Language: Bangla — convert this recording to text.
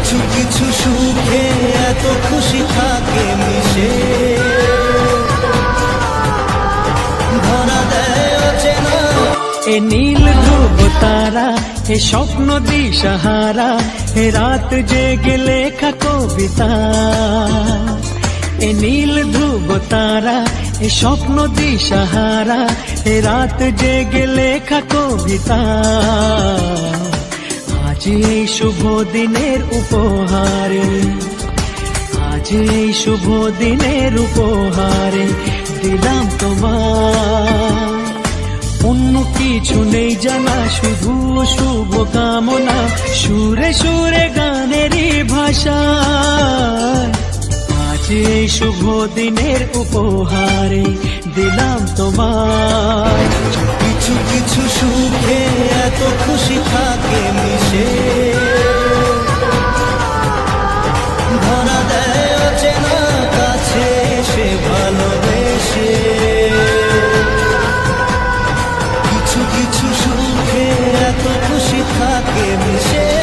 কিছু কিছু সুখে এত খুশি থাকে মিশে, ধরা দেয় অচেনা। এ নীল ধ্রুব তারা, এ স্বপ্ন দিশাহারা, এ রাত জেগে লেখা কবিতা। এ নীল ধ্রুব তারা, এ স্বপ্ন দিশাহারা, এ রাত জেগে লেখা কবিতা। আজ এই শুভ দিনের উপহারে, আজ এই শুভ দিনের উপহারে দিলাম তোমায়। অন্য কিছু নেই জানা, শুধু শুভ কামনা, সুরে সুরে গানেরই ভাষা। আজ এই শুভ দিনের উপহারে দিলাম তোমায়। কিছু কিছু সুখে এত খুশি থাকে মিশে, ধরা দেয় অচেনা কাছে সে ভালোবেসে। কিছু কিছু সুখে এত খুশি থাকে মিশে।